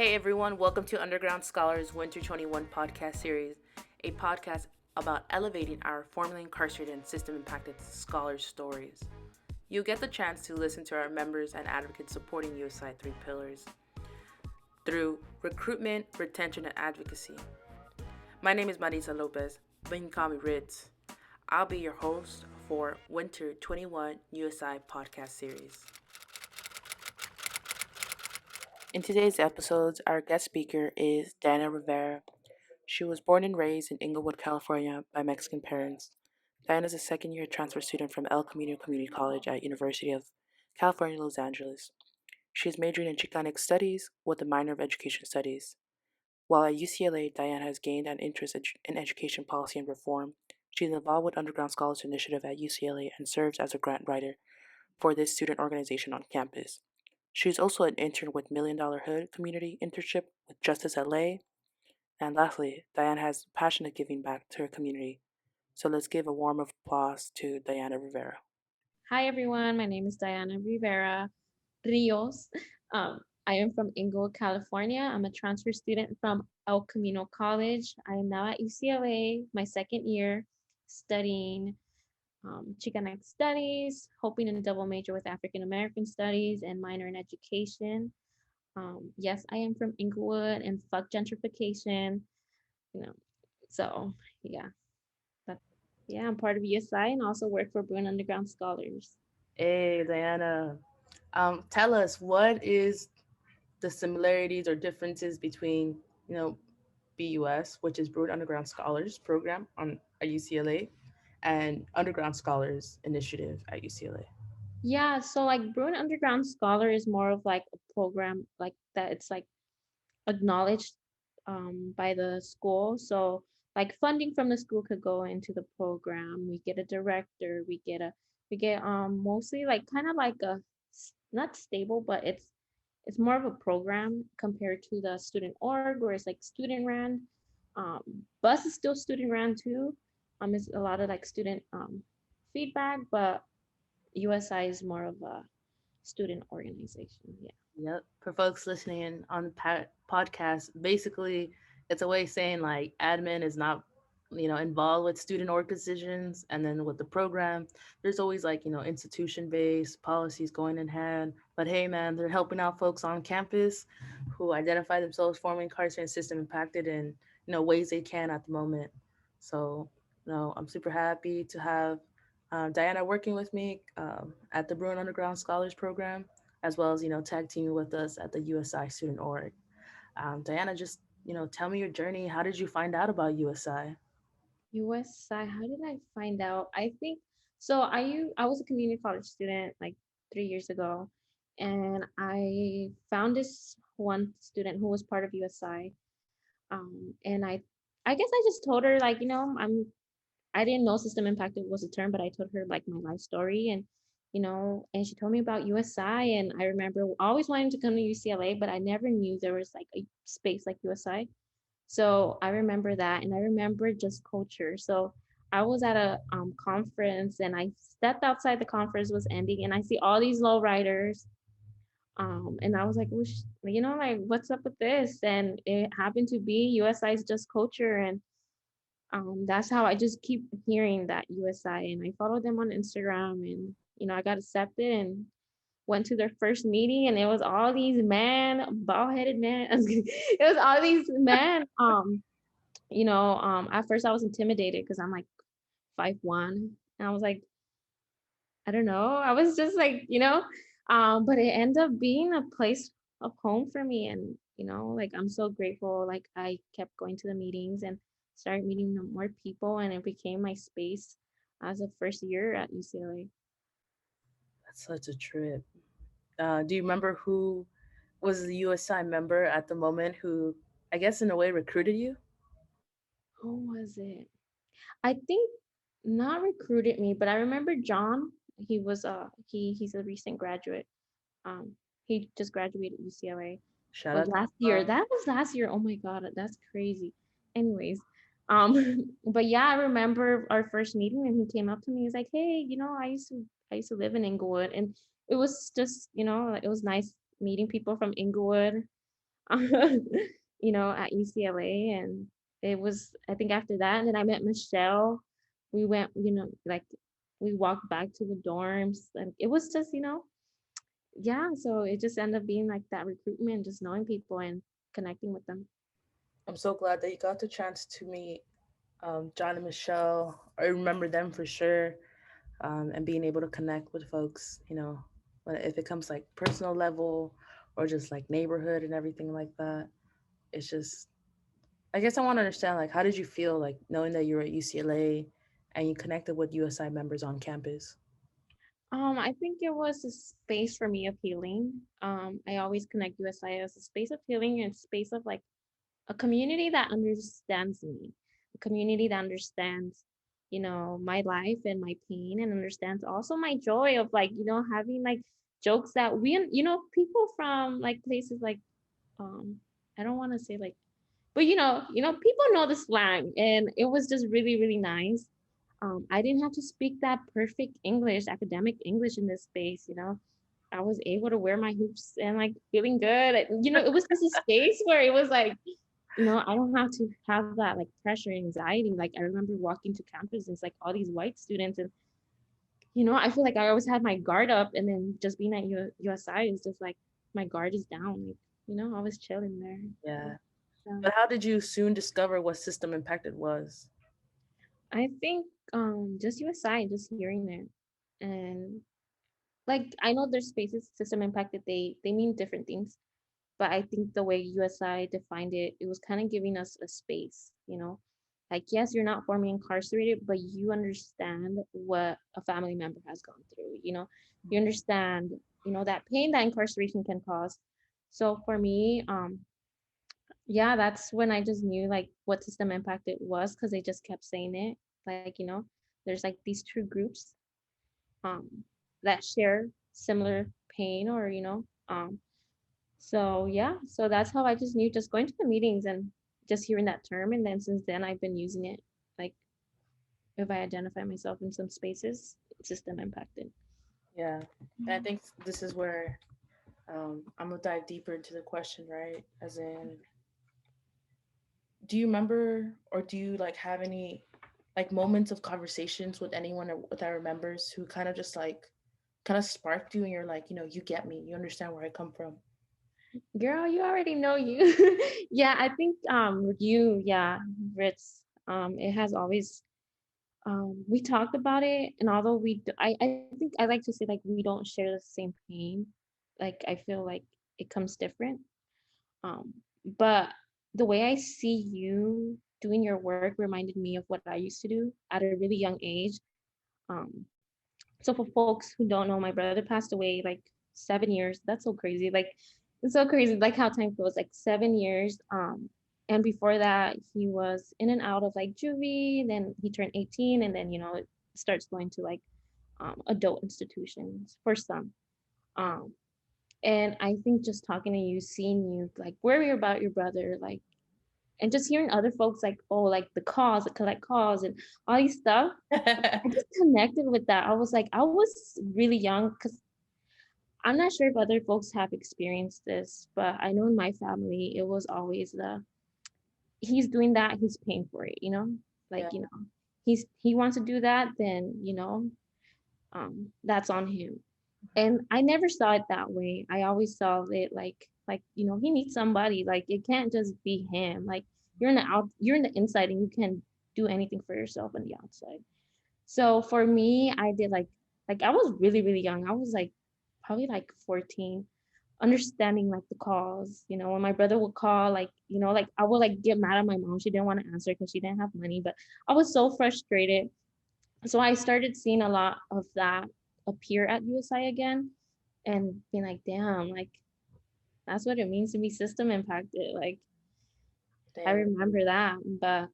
Hey everyone, welcome to Underground Scholars Winter 21 podcast series, a podcast about elevating our formerly incarcerated and system impacted scholars' stories. You'll get the chance to listen to our members and advocates supporting USI 3 pillars through recruitment, retention, and advocacy. My name is Marisa Lopez, but you can call me Ritz. I'll be your host for Winter 21 USI podcast series. In today's episodes, our guest speaker is Diana Rivera. She was born and raised in Inglewood, California by Mexican parents. Diana is a second-year transfer student from El Camino Community College at University of California, Los Angeles. She is majoring in Chicanic Studies with a minor of Education Studies. While at UCLA, Diana has gained an interest in education policy and reform. She is involved with Underground Scholars Initiative at UCLA and serves as a grant writer for this student organization on campus. She's also an intern with Million Dollar Hood Community Internship with Justice LA. And lastly, Diana has passion of giving back to her community. So let's give a warm applause to Diana Rivera. Hi everyone, my name is Diana Rivera Rios. I am from Inglewood, California. I'm a transfer student from El Camino College. I am now at UCLA, my second year, studying Chicanic Studies, hoping in a double major with African American Studies and minor in Education. Yes, I am from Inglewood and fuck gentrification. You know, so yeah, but yeah, I'm part of USI and also work for Bruin Underground Scholars. Hey, Diana. Tell us what is the similarities or differences between, you know, BUS, which is Broad Underground Scholars Program at UCLA, and Underground Scholars Initiative at UCLA. Yeah, so like Bruin Underground Scholar is more of like a program like that. It's like acknowledged by the school. So like funding from the school could go into the program. We get a director. We get mostly like kind of like not stable, but it's more of a program compared to the student org where it's like student ran. Bus is still student ran too. It's a lot of like student feedback, but USI is more of a student organization. Yeah. Yep. For folks listening on the podcast, basically, it's a way of saying like admin is not, involved with student org decisions, and then with the program, there's always like institution-based policies going in hand. But hey, man, they're helping out folks on campus who identify themselves formerly incarcerated and system impacted in ways they can at the moment. So, I'm super happy to have Diana working with me at the Bruin Underground Scholars Program as well as tag teaming with us at the USI student org. Diana, just tell me your journey. How did you find out about USI? USI, how did I find out? I think so. I was a community college student like 3 years ago, and I found this one student who was part of USI. And I guess I just told her like, I didn't know system impacted was a term, but I told her like my life story and she told me about USI and I remember always wanting to come to UCLA, but I never knew there was like a space like USI. So I remember that and I remember just culture. So I was at a conference and I stepped outside the conference was ending and I see all these low riders. And I was like, like what's up with this? And it happened to be USI's just culture and that's how I just keep hearing that USI and I followed them on Instagram and I got accepted and went to their first meeting and it was all these men, bald-headed men. It was all these men. At first I was intimidated because I'm like 5'1", and I was like, I don't know. I was just like, but it ended up being a place of home for me and like I'm so grateful. Like I kept going to the meetings and started meeting more people and it became my space as a first year at UCLA. That's such a trip. Do you remember who was the USI member at the moment who, I guess, in a way, recruited you? Who was it? I think not recruited me, but I remember John. He's a recent graduate. Um, he just graduated UCLA Shout like out to last year. John. That was last year. Oh my God, that's crazy. Anyways, but yeah, I remember our first meeting and he came up to me. He's like, "Hey, I used to live in Inglewood," and it was just, it was nice meeting people from Inglewood. at UCLA. And it was, I think after that, and then I met Michelle. We went, like we walked back to the dorms, and it was just, yeah. So it just ended up being like that recruitment, just knowing people and connecting with them. I'm so glad that you got the chance to meet John and Michelle. I remember them for sure, and being able to connect with folks, if it comes like personal level or just like neighborhood and everything like that. It's just, I guess I want to understand, like, how did you feel like knowing that you were at UCLA and you connected with USI members on campus? I think it was a space for me of healing. I always connect USI as a space of healing and space of like a community that understands me, a community that understands, my life and my pain, and understands also my joy of like, having like jokes that people from like places like, um, I don't want to say like, but people know the slang, and it was just really, really nice. I didn't have to speak that perfect English, academic English in this space. I was able to wear my hoops and like feeling good. It was just a space where it was like, I don't have to have that like pressure and anxiety. Like I remember walking to campus and it's like all these white students, and I feel like I always had my guard up, and then just being at USI is just like my guard is down. Like, I was chilling there. Yeah. So But how did you soon discover what system impacted was? I think just USI, just hearing it. And like I know there's spaces system impacted, they mean different things. But I think the way USI defined it, it was kind of giving us a space, like, yes, you're not formally incarcerated, but you understand what a family member has gone through, you understand, that pain that incarceration can cause. So for me, yeah, that's when I just knew like what system impact it was, because they just kept saying it. Like, there's like these two groups um that share similar pain, or so yeah, so that's how I just knew, just going to the meetings and just hearing that term. And then since then I've been using it. Like if I identify myself in some spaces, system impacted. Yeah. And I think this is where I'm gonna dive deeper into the question, right? As in, do you remember or do you like have any like moments of conversations with anyone that remembers who kind of just like kind of sparked you and you're like, you get me, you understand where I come from? Girl, you already know you. Yeah, I think you, yeah, Ritz, it has always, we talked about it. And although I think I like to say like we don't share the same pain, like I feel like it comes different. Um, but the way I see you doing your work reminded me of what I used to do at a really young age. Um, so for folks who don't know, my brother passed away like 7 years. That's so crazy. Like it's so crazy. Like how time goes. Like 7 years. And before that, he was in and out of like juvie. Then he turned 18, and then it starts going to like adult institutions for some. Um, and I think just talking to you, seeing you, like worry about your brother, like, and just hearing other folks like, oh, like the cause, the collect cause, and all these stuff, I just connected with that. I was like, I was really young, because I'm not sure if other folks have experienced this, but I know in my family, it was always he's doing that, he's paying for it, like, Yeah. he wants to do that, then, that's on him. And I never saw it that way. I always saw it like, he needs somebody. Like it can't just be him. Like you're in the inside, and you can do anything for yourself on the outside. So for me, I did like I was really, really young. I was like probably like 14, understanding like the calls, when my brother would call, like, like I would like get mad at my mom. She didn't want to answer because she didn't have money, but I was so frustrated. So I started seeing a lot of that appear at USI again, and being like, damn, like that's what it means to be system impacted. Like I Damn. remember that, but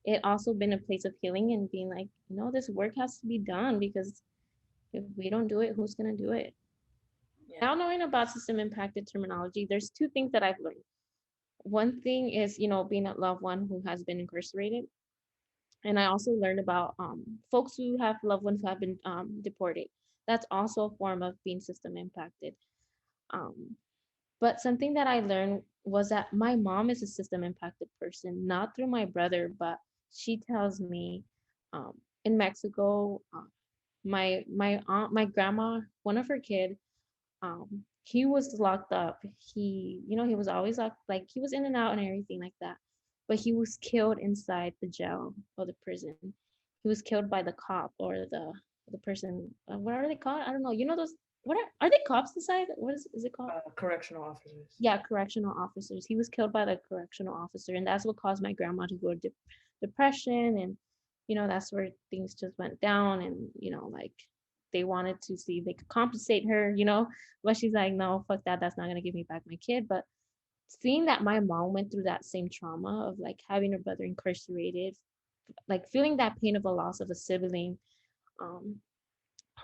it also been a place of healing and being like, this work has to be done, because if we don't do it, who's gonna do it? Yeah. Now knowing about system impacted terminology, there's two things that I've learned. One thing is, being a loved one who has been incarcerated. And I also learned about folks who have loved ones who have been deported. That's also a form of being system impacted. Um, But something that I learned was that my mom is a system impacted person, not through my brother, but she tells me in Mexico, my aunt, my grandma, one of her kid, he was locked up. He was always locked, like he was in and out and everything like that. But he was killed inside the jail or the prison. He was killed by the cop or the person. What are they called? I don't know. You know those? What are they cops inside? What is it called? Correctional officers. Yeah, correctional officers. He was killed by the correctional officer, and that's what caused my grandma to go to depression, and that's where things just went down, and like they wanted to see if they could compensate her, but she's like, no, fuck that, that's not gonna give me back my kid. But seeing that my mom went through that same trauma of like having her brother incarcerated, like feeling that pain of the loss of a sibling, um,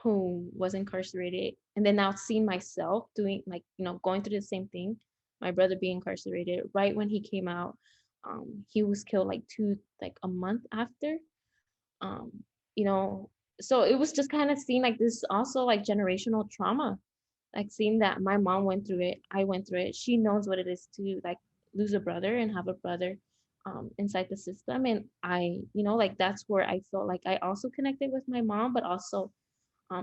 who was incarcerated, and then now seeing myself doing, like, going through the same thing, my brother being incarcerated right when he came out. He was killed like a month after. um you know so it was just kind of seeing like this also like generational trauma, like seeing that my mom went through it, I went through it, she knows what it is to like lose a brother and have a brother inside the system. And I, like that's where I felt like I also connected with my mom, but also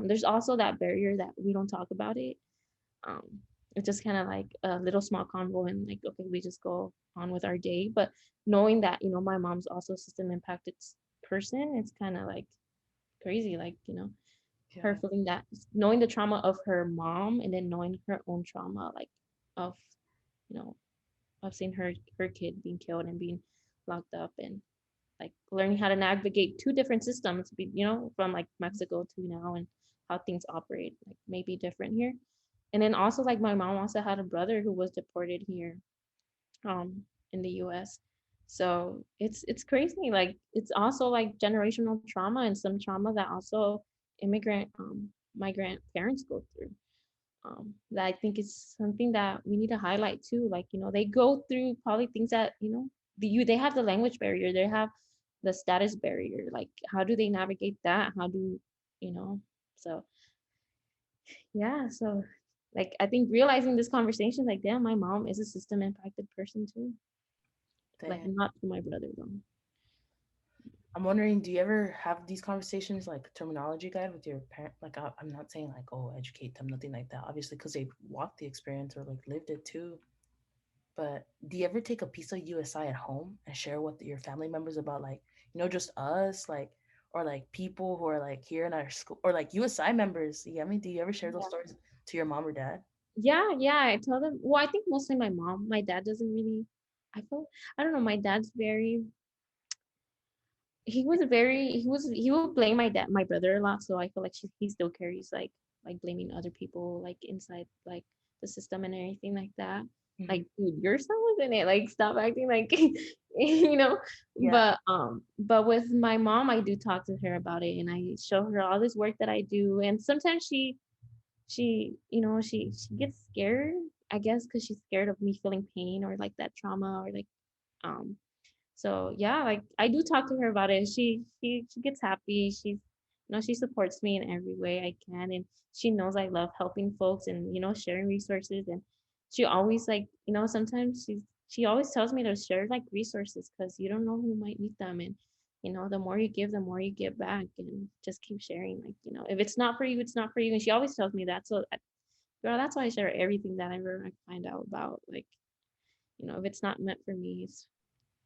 there's also that barrier that we don't talk about it. Um, it's just kind of like a little small convo and like, okay, we just go on with our day. But knowing that, my mom's also a system impacted person, it's kind of like crazy. Like, her Yeah. feeling that, knowing the trauma of her mom and then knowing her own trauma, like of, you know, of seeing her kid being killed and being locked up, and like learning how to navigate two different systems, from like Mexico to now, and how things operate like maybe different here. And then also like my mom also had a brother who was deported here in the US. So it's crazy. Like it's also like generational trauma and some trauma that also immigrant migrant parents go through. That I think is something that we need to highlight too. Like, they go through probably things that, they have the language barrier, they have the status barrier. Like, how do they navigate that? How do, you know? So yeah, so like I think realizing this conversation, like, damn, my mom is a system impacted person too. Like Damn. not to my brother though. I'm wondering, do you ever have these conversations like terminology guide with your parent? Like, I'm not saying like, oh, educate them, nothing like that. Obviously, because they walked the experience or like lived it too. But do you ever take a piece of USI at home and share with your family members about like, just us, like, or like people who are like here in our school, or like USI members? You get me? Do you ever share those Yeah. stories to your mom or dad? Yeah, yeah. I tell them. Well, I think mostly my mom. My dad doesn't really. I don't know. My dad's very. He would blame my brother a lot. So I feel like he still carries like blaming other people like inside like the system and everything like that. Hmm. Like, dude, your son was in it. Like, stop acting like you know. Yeah. But with my mom, I do talk to her about it, and I show her all this work that I do. And sometimes she gets scared, I guess, because she's scared of me feeling pain or like that trauma or like um so yeah, like I do talk to her about it. She gets happy. She supports me in every way I can, and she knows I love helping folks and sharing resources. And she always like sometimes she always tells me to share like resources because you don't know who might need them. And the more you give, the more you get back, and just keep sharing. Like, if it's not for you, it's not for you. And she always tells me that. So girl, that's why I share everything that I find out about. Like, if it's not meant for me,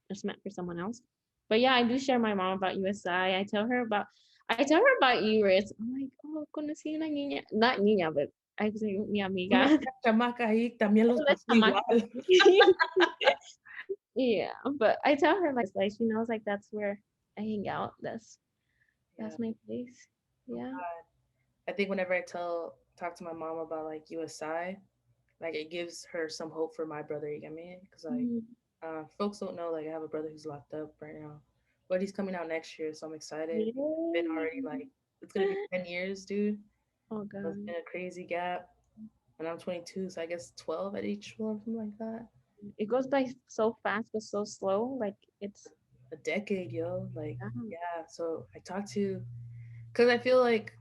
it's meant for someone else. But yeah, I do share my mom about USI. I tell her about URIS. I'm like, oh, conocí una niña, not niña, but I say mi Una amiga. chamaca ahí también los La pasó chamaca. igual. Yeah, but I tell her like she knows like that's where I hang out. That's Yeah. my place. Oh Yeah. God. I think whenever talk to my mom about like USI, like it gives her some hope for my brother. You get me? Because like, Mhm. folks don't know like I have a brother who's locked up right now, but he's coming out next year, so I'm excited. Been Yay. already like it's gonna be 10 years, dude. Oh So it's God. been a crazy gap, and I'm 22, so I guess 12 at each one, something like that. It goes by so fast but so slow. Like it's A decade, yo. Like, yeah. yeah. So I talked to, because I feel like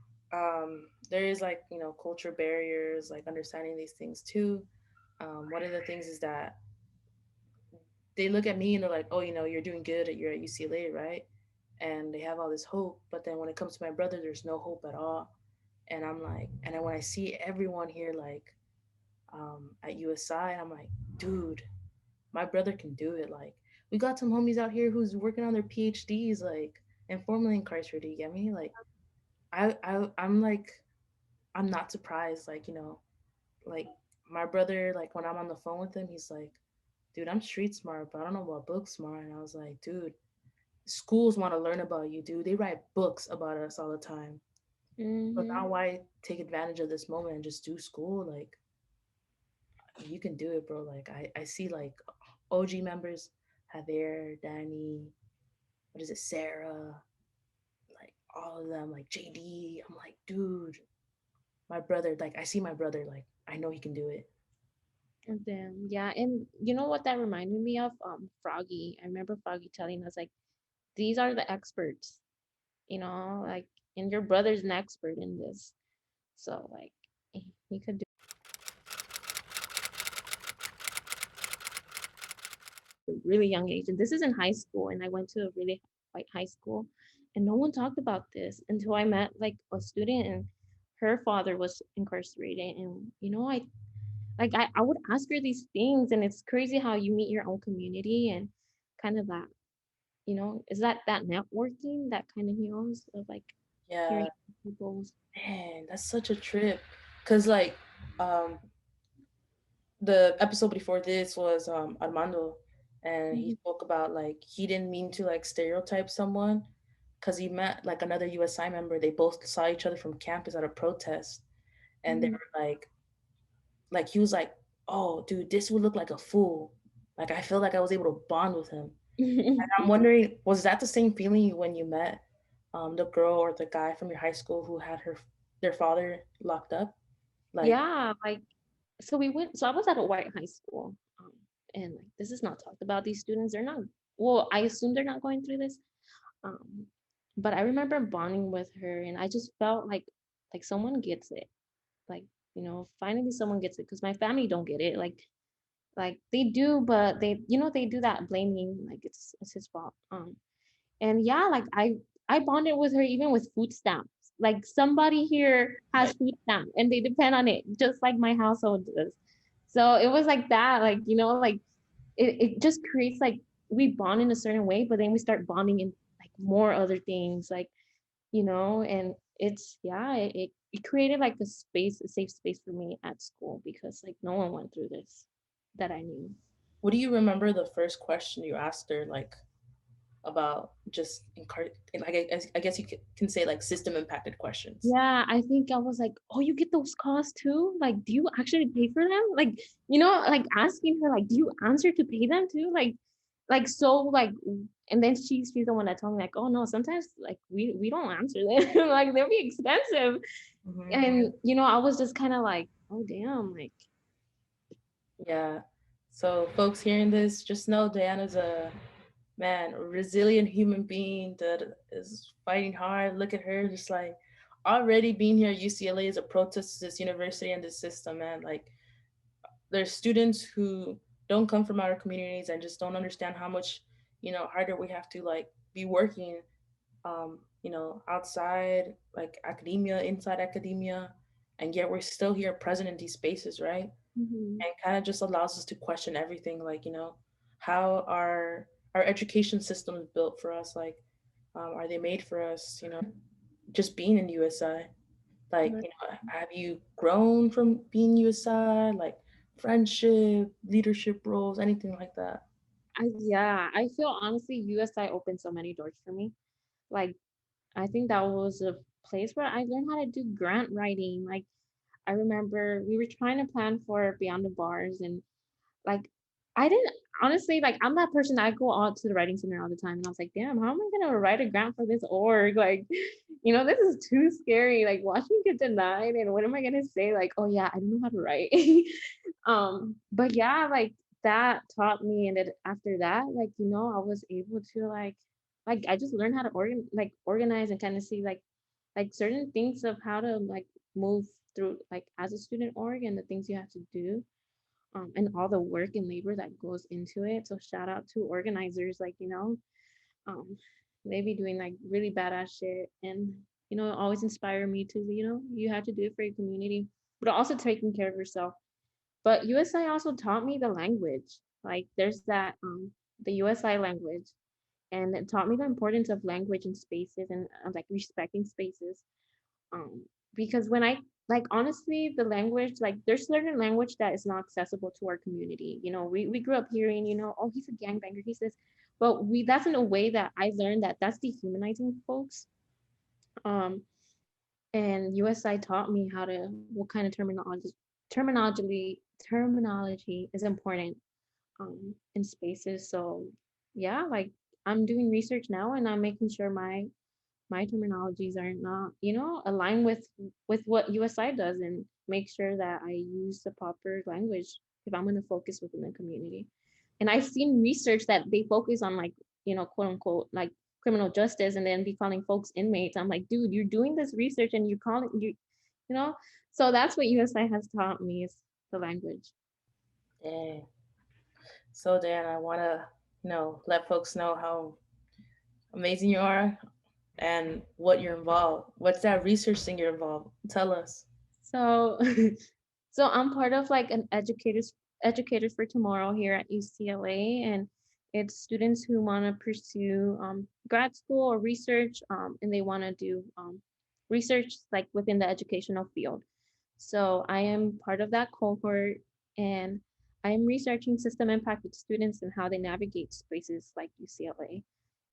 there is like culture barriers, like understanding these things too. One of the things is that they look at me and they're like, "Oh, you're doing good you're at UCLA, right?" And they have all this hope, but then when it comes to my brother, there's no hope at all. And I'm like, and then when I see everyone here, like at USI, I'm like, dude, my brother can do it. Like, we got some homies out here who's working on their PhDs, like, and formerly incarcerated. You get me? Like, I'm like, I'm not surprised. Like, like my brother, like when I'm on the phone with him, he's like, dude, I'm street smart, but I don't know about book smart. And I was like, dude, schools want to learn about you, dude. They write books about us all the time. So Mm-hmm. now why take advantage of this moment and just do school? Like, you can do it, bro. Like, I see like OG members, Javier, Danny, what is it, Sarah, like all of them, like JD. I'm like, dude, my brother, like I see my brother, like I know he can do it. And then yeah, and you know what that reminded me of? Froggy. I remember Froggy telling us like these are the experts, like and your brother's an expert in this. So like he could do it at a really young age. And this is in high school, and I went to a really white high school, and no one talked about this until I met like a student, and her father was incarcerated, and I would ask her these things, and it's crazy how you meet your own community and kind of that, is that networking that kind of heals of like hearing Yeah, people's. man, that's such a trip. Cause like, um, the episode before this was Armando, and he Mhm, spoke about like he didn't mean to like stereotype someone, cause he met like another USI member. They both saw each other from campus at a protest, and they mhm. were like he was like, "Oh, dude, this would look like a fool." Like I feel like I was able to bond with him. And I'm wondering, was that the same feeling when you met the girl or the guy from your high school who had their father locked up? Like, Yeah, like so I was at a white high school, and like this is not talked about. These students, they're not, well, I assume they're not going through this. Um, but I remember bonding with her, and I just felt like someone gets it. Like, finally someone gets it because my family don't get it. Like they do, but they do that blaming, like it's his fault. And yeah, like I bonded with her even with food stamps. Like somebody here has food stamp and they depend on it, just like my household does. So it was like that, like like it just creates like we bond in a certain way, but then we start bonding in like more other things, like and it's yeah, it created like a safe space for me at school because like no one went through this that I knew. what do you remember the first question you asked her, like about just like I guess you can say like system impacted questions. Yeah, I think I was like, "Oh, you get those calls too? Like, do you actually pay for them?" Like, like asking her, like, "Do you answer to pay them too?" Like so, like, and then she's the one that told me, like, "Oh no, sometimes like we don't answer them. Like they'll be expensive." Hmm. And I was just kind of like, "Oh damn!" Like, Yeah. So, folks hearing this, just know Diana's a man, a resilient human being that is fighting hard. Look at her, just like already being here at UCLA is a protest to this university and this system, man. Like, there's students who don't come from our communities and just don't understand how much, harder we have to like be working, outside like academia, inside academia, and yet we're still here present in these spaces, right? mhm, And kind of just allows us to question everything, like how our education system is built for us, like are they made for us, just being in USI, like but have you grown from being USI, like friendship, leadership roles, anything like that? yeah, I feel honestly, USI opened so many doors for me. Like, I think that was a place where I learned how to do grant writing. Like, I remember we were trying to plan for Beyond the Bars, and like I didn't honestly, like I'm that person. I go out to the writing center all the time, and I was like, damn, how am I gonna write a grant for this org? Like, this is too scary. Like watching me get denied, and what am I gonna say? Like, oh yeah, I don't know how to write. But yeah, like that taught me, and then after that, like I was able to like I just learned how to organize and kind of see like certain things of how to like move through like as a student org and the things you have to do. and all the work and labor that goes into it. So shout out to organizers, like, um, they be doing like really badass shit, and always inspire me to, you have to do it for your community, but also taking care of yourself. But USI also taught me the language. Like there's that the USI language, and it taught me the importance of language and spaces, and like respecting spaces. Um, because when I like honestly, the language, like there's certain language that is not accessible to our community. We grew up hearing, oh, he's a gangbanger, he's this, but we that's in a way that I learned that that's dehumanizing folks. Um, and USI taught me how to what kind of terminology is important in spaces. So yeah, like I'm doing research now, and I'm making sure my terminologies are not, aligned with what USI does, and make sure that I use the proper language if I'm going to focus within the community. And I've seen research that they focus on, like, quote unquote, like criminal justice, and then be calling folks inmates. I'm like, dude, you're doing this research and you call it you know. So that's what USI has taught me, is the language. Dang. So Dan, I wanna, let folks know how amazing you are and what you're involved. What's that research thing you're involved? Tell us. So so I'm part of like an educators for tomorrow here at UCLA, and it's students who want to pursue grad school or research, and they want to do research like within the educational field. So I am part of that cohort, and I am researching system impact with students and how they navigate spaces like UCLA,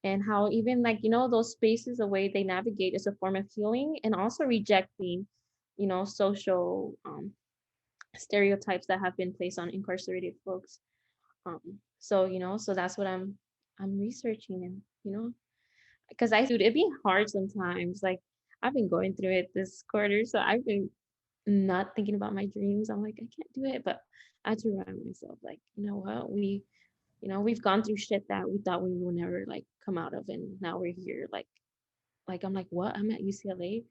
and how even like those spaces, the way they navigate is a form of healing, and also rejecting social stereotypes that have been placed on incarcerated folks. So that's what I'm researching, and because I dude, it'd be hard sometimes. Like I've been going through it this quarter, so I've been not thinking about my dreams. I'm like, I can't do it, but I had to remind myself, like, you know what, we've gone through shit that we thought we would never like come out of, and now we're here. Like I'm like, what? I'm at UCLA,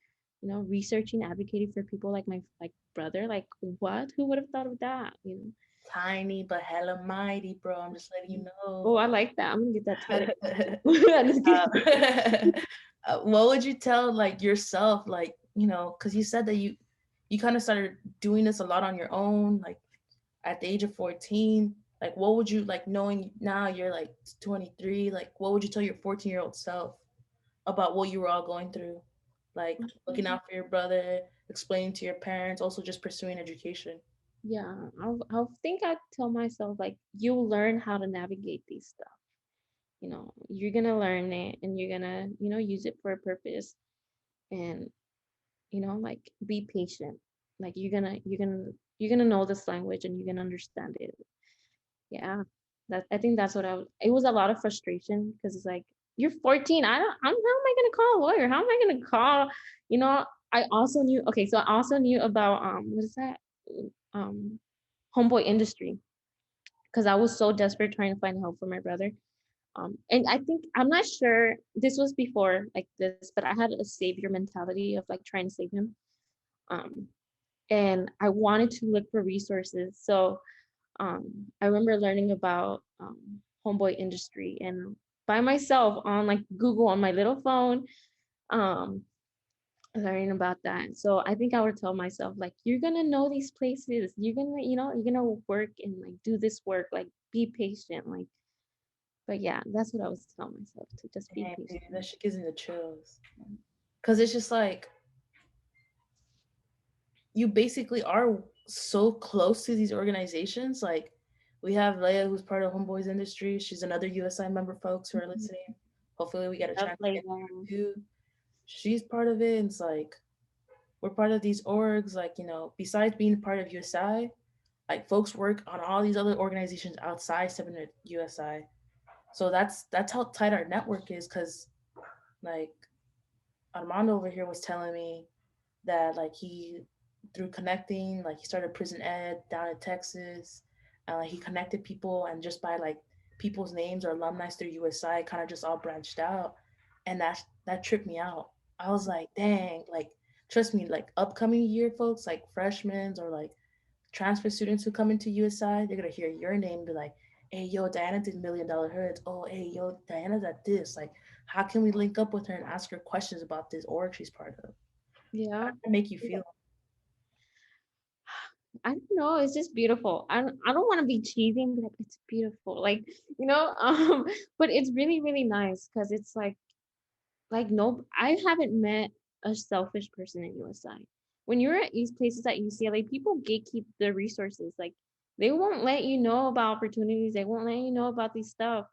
researching, advocating for people like my like brother. Like what? Who would have thought of that? Tiny but hella mighty, bro. I'm just letting you know. Oh, I like that. I'm gonna get that tatted. I'm just uh, kidding. what would you tell like yourself, like, because you said that you kind of started doing this a lot on your own, like at the age of 14. Like what would you like, knowing now you're like 23, like what would you tell your 14-year-old self about what you were all going through, like looking out for your brother, explaining to your parents, also just pursuing education? Yeah, I'll think I tell myself, like, you'll learn how to navigate these stuff. You're gonna learn it, and you're gonna use it for a purpose, and like be patient. Like you're gonna know this language, and you're gonna understand it. Yeah, that I think that's what I was. It was a lot of frustration because it's like you're 14. How am I gonna call a lawyer? How am I gonna call? You know, I also knew. Okay, so I also knew about what is that? Um, homeboy industry, because I was so desperate trying to find help for my brother. And I think I'm not sure this was before like this, but I had a savior mentality of like trying to save him. Um, and I wanted to look for resources. So I remember learning about homeboy industry, and by myself on like Google on my little phone, um, learning about that. So I think I would tell myself, like, you're gonna know these places. You're gonna work and like do this work. Like, be patient. Like, but yeah, that's what I was telling myself, to just be Dang, dude, that patient. shit gives me the chills. Cause it's just like you basically are so close to these organizations. Like we have Leia, who's part of Homeboys Industry. She's another USI member, folks who are Mhm. listening. Hopefully, we get a Love chance to get Layla. her too. She's part of it. And it's like we're part of these orgs. Like besides being part of USI, like folks work on all these other organizations outside 7 USI. So that's how tight our network is. Cause like Armando over here was telling me that like he through connecting, like he started prison ed down in Texas, and like he connected people, and just by like people's names or alumni through USI, kind of just all branched out, and that tripped me out. I was like, dang, like trust me, like upcoming year folks, like freshmen or like transfer students who come into USI, they're gonna hear your name and be like, hey yo, Diana did $1 million herds. Oh hey yo, Diana's at this. Like, how can we link up with her and ask her questions about this org she's part of? How Yeah. does that make you feel? I don't know. It's just beautiful. I don't want to be cheesy and be like it's beautiful, like but it's really really nice because it's like no, I haven't met a selfish person in USI. When you're at these places at UCLA, people gatekeep the resources. Like they won't let you know about opportunities. They won't let you know about these stuff.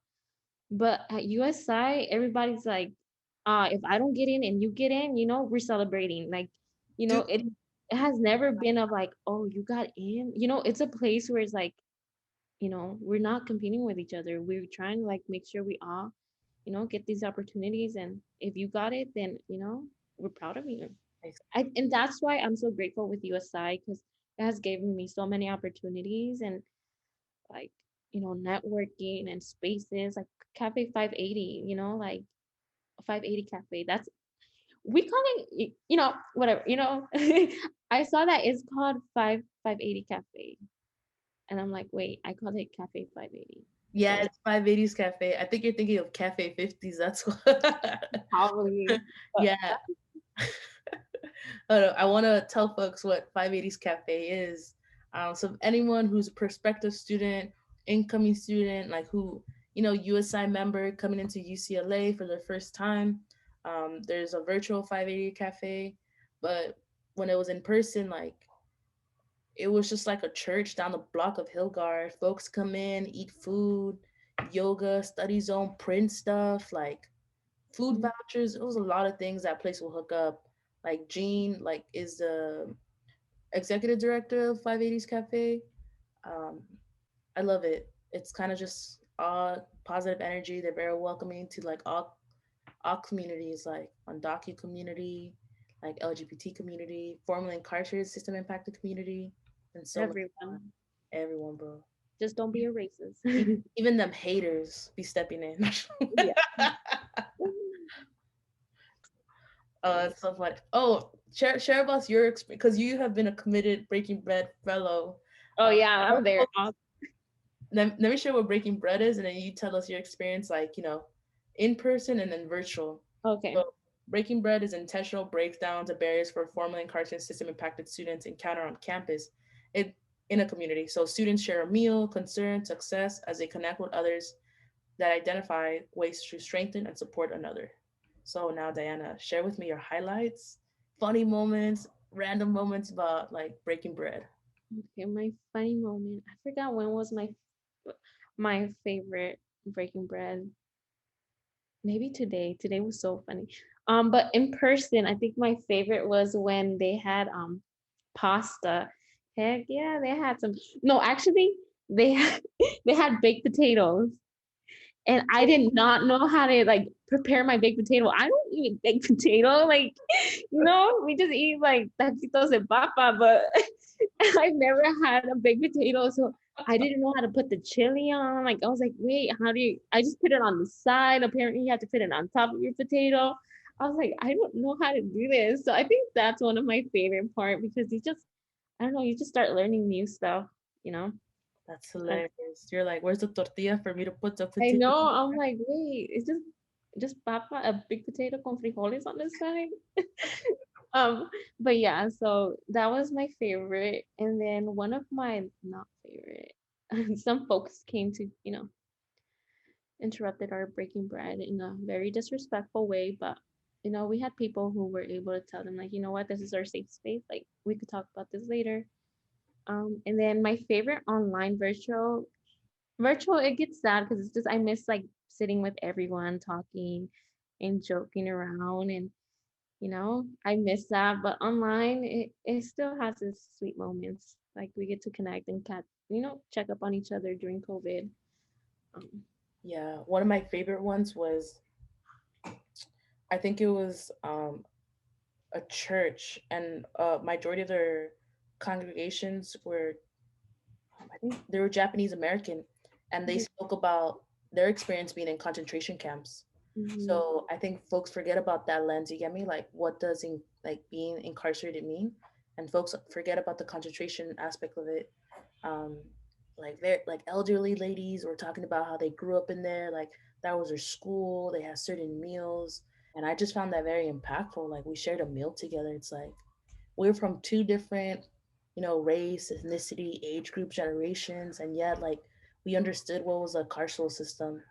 But at USI, everybody's like, if I don't get in and you get in, we're celebrating. Like, Dude, it has never been of like, oh, you got in. It's a place where it's like, we're not competing with each other. We're trying to like make sure we all, get these opportunities. And if you got it, then, we're proud of you. And that's why I'm so grateful with USI because it has given me so many opportunities and like networking and spaces like cafe 580, like 580 cafe. That's we call it, whatever, I saw that it's called 580 cafe, and I'm like, wait, I called it cafe 580. yeah, So it's 580's Cafe. I think you're thinking of Cafe 50s. That's what. probably, but Yeah. I want to tell folks what 580's Cafe is. So, if anyone who's a prospective student, incoming student, like who, USI member coming into UCLA for their first time, there's a virtual 580 Cafe. But when it was in person, like, it was just like a church down the block of Hillgard. Folks come in, eat food, yoga, study zone, print stuff, like food mm, vouchers. It was a lot of things that place will hook up. Like Jean, like is the executive director of 580's Cafe. Um, I love it. It's kind of just all positive energy. They're very welcoming to like all communities, like undocumented community, like LGBT community, formerly incarcerated, system impacted community, and so many more. everyone, Everyone, bro. just don't be a racist. Even them haters be stepping in. Yeah. Oh, that's so funny. Oh, share about your experience because you have been a committed Breaking Bread fellow. Oh yeah, Tell I'm there. folks- let me share what Breaking Bread is, and then you tell us your experience, like in person and then virtual. Okay. So, Breaking Bread is intentional breakdowns of barriers for formerly incarcerated system impacted students encounter on campus, it in a community. So students share a meal, concern, success as they connect with others that identify ways to strengthen and support another. So now, Diana, share with me your highlights, funny moments, random moments about like Breaking Bread. Okay, my funny moment. I forgot when was my favorite Breaking Bread. Maybe today. Today was so funny. But in person, I think my favorite was when they had pasta. Heck yeah, they had some. No, actually, they had, they had baked potatoes, and I did not know how to like prepare my baked potato. I don't eat baked potato, like we just eat like taquitos and papa, but I've never had a baked potato, so I didn't know how to put the chili on. Like I was like, wait, how do you? I just put it on the side. Apparently, you have to put it on top of your potato. I was like, I don't know how to do this. So I think that's one of my favorite part because I don't know, you just start learning new stuff, you know. That's And hilarious. You're like, where's the tortilla for me to put the I potato? know, I'm like, wait, it's just papa, a big potato con frijoles on the side. Um, but yeah, so that was my favorite. And then one of my not favorite, some folks came to, interrupted our breaking bread in a very disrespectful way. But, we had people who were able to tell them, like, you know what, this is our safe space. Like, we could talk about this later. And then my favorite online virtual, it gets sad because it's just, I miss like sitting with everyone, talking and joking around and I miss that, but online it still has its sweet moments. Like we get to connect and check up on each other during COVID. Um, Yeah, one of my favorite ones was I think it was a church, and majority of their congregations were I think they were Japanese American, and they mhm, spoke about their experience being in concentration camps. mhm, So I think folks forget about that lens. You get me? Like, what does like being incarcerated mean? and folks forget about the concentration aspect of it. Um, like they're like elderly ladies were talking about how they grew up in there, like that was their school. They had certain meals, and I just found that very impactful. Like we shared a meal together. It's like we're from two different, race, ethnicity, age group, generations, and yet like we understood what was a carceral system.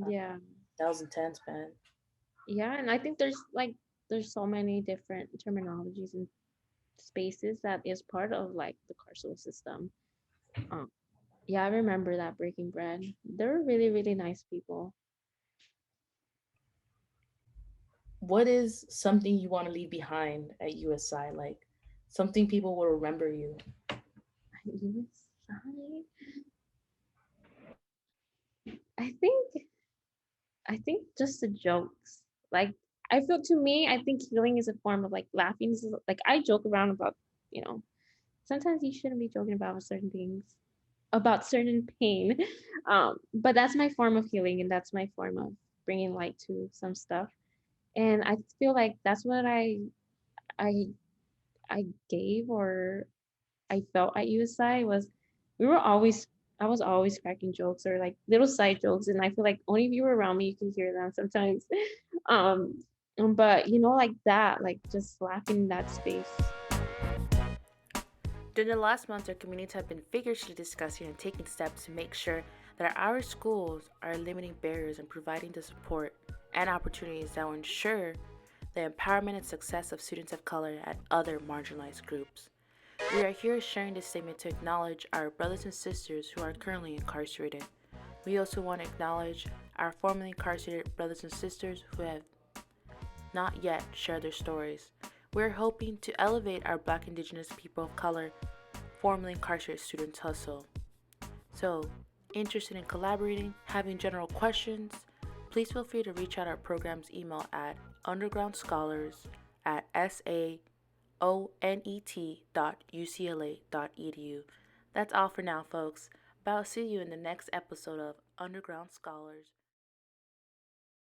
Yeah. That was intense, man. Yeah, and I think there's so many different terminologies and spaces that is part of like the carceral system. Um, yeah, I remember that Breaking Bread. They were really, really nice people. What is something you want to leave behind at USI? Like something people will remember you. USI. I think I think just the jokes. Like I feel to me, I think healing is a form of like laughing. Like I joke around about, you know, sometimes you shouldn't be joking about certain things, about certain pain. But that's my form of healing and that's my form of bringing light to some stuff. And I feel like that's what I I gave or I felt at USI was we were always I was always cracking jokes or like little side jokes, and I feel like only if you were around me you can hear them sometimes. Um, but like that, like just laughing in that space. During the last months, our communities have been vigorously discussing and taking steps to make sure that our schools are eliminating barriers and providing the support and opportunities that will ensure the empowerment and success of students of color and other marginalized groups. We are here sharing this statement to acknowledge our brothers and sisters who are currently incarcerated. We also want to acknowledge our formerly incarcerated brothers and sisters who have not yet shared their stories. We're hoping to elevate our Black, Indigenous people of color, formerly incarcerated students hustle. So, interested in collaborating, having general questions, please feel free to reach out our program's email at undergroundscholars@saonet.ucla.edu. That's all for now, folks. But I'll see you in the next episode of Underground Scholars.